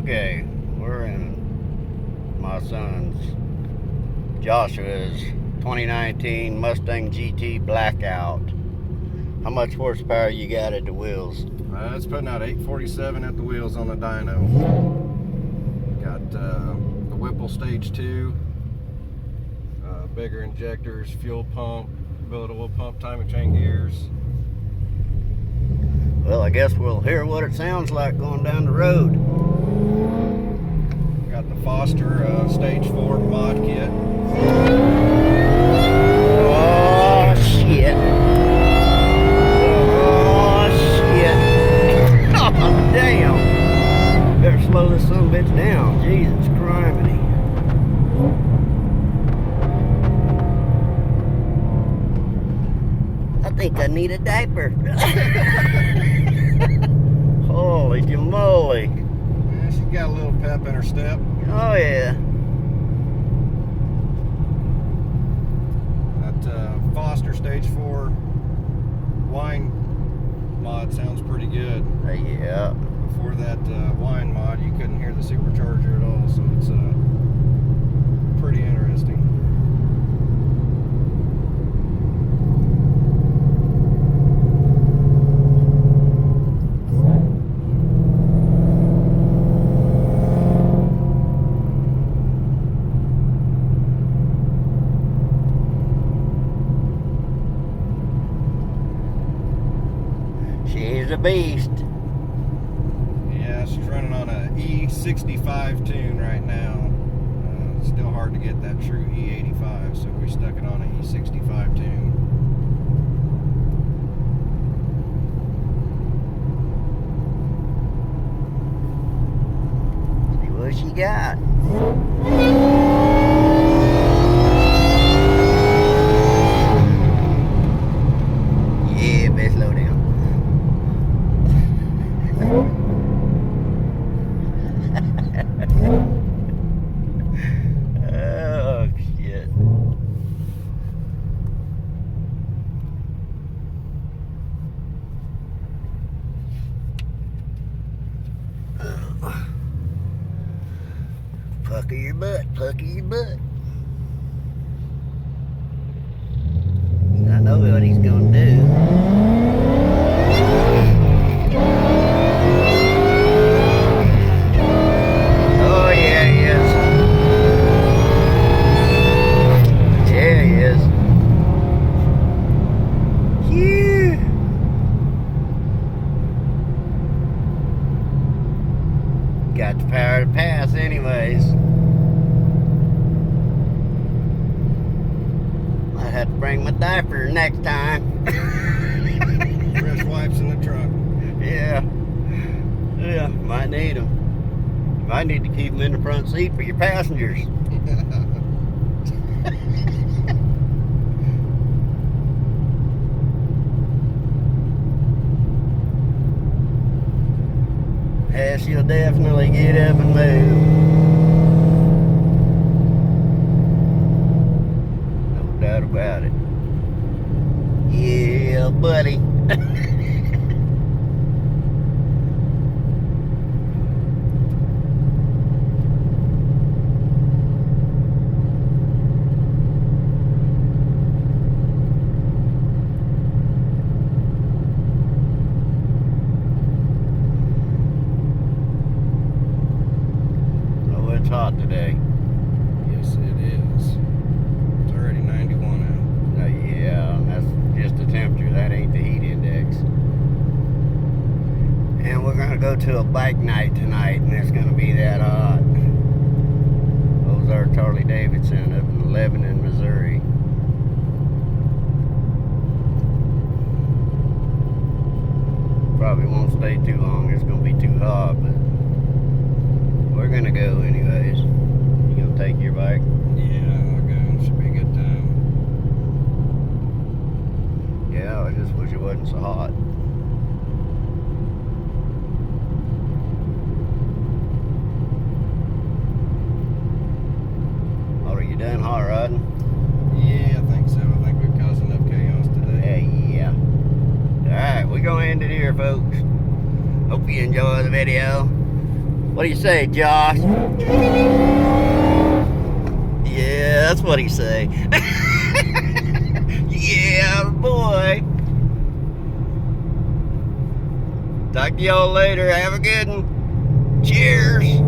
Okay, we're in my son's Joshua's 2019 Mustang GT Blackout. How much horsepower you got at the wheels? It's putting out 847 at the wheels on the dyno. Got the Whipple Stage 2, bigger injectors, fuel pump, billet oil pump, timing chain gears. Well, I guess we'll hear what it sounds like going down the road. Got the Foster Stage 4 mod kit. Oh, shit. Oh, shit. Oh, damn. Better slow this son of a bitch down. Jesus criminy. I think I need a diaper. Holy moly. Yeah, she's got a little pep in her step. Oh, yeah. That Foster Stage 4 wine mod sounds pretty good. Yeah. Before that wine mod, you couldn't hear the supercharger at all, so it's pretty interesting. She's a beast. Yeah, she's running on a E65 tune right now. It's still hard to get that true E85, so we stuck it on an E65 tune. See what she got. Yeah, best slow down. Oh, shit. Pucker your butt, pucker your butt. I know what he's gonna do. Oh yeah, he is. Yeah, he is. Phew. Got the power to pass anyways. Might have to bring my diaper next time. Fresh wipes in the trunk. Yeah. Yeah, might need them. You might need to keep them in the front seat for your passengers. Yeah, she'll definitely get up and move. No doubt about it. Yeah, buddy. Oh, it's hot today. Yes, it is. It's already 91 out. Yeah, that's just the temperature. That ain't the heat index. And we're gonna go to a bike night tonight, and it's gonna be that hot. Ozark Harley Davidson up in Lebanon, Missouri. Probably won't stay too long. It's gonna be too hot, but we're gonna go anyways. You gonna take your bike? Yeah, I'll go. Should be a good time. Yeah, I just wish it wasn't so hot. Oh, are you done hot rodding? Yeah, I think so. I think we've caused enough chaos today. Yeah. Alright, we're gonna end it here, folks. Hope you enjoy the video. What do you say, Josh? Yeah, that's what he say. Yeah, boy. Talk to y'all later. Have a good one. Cheers.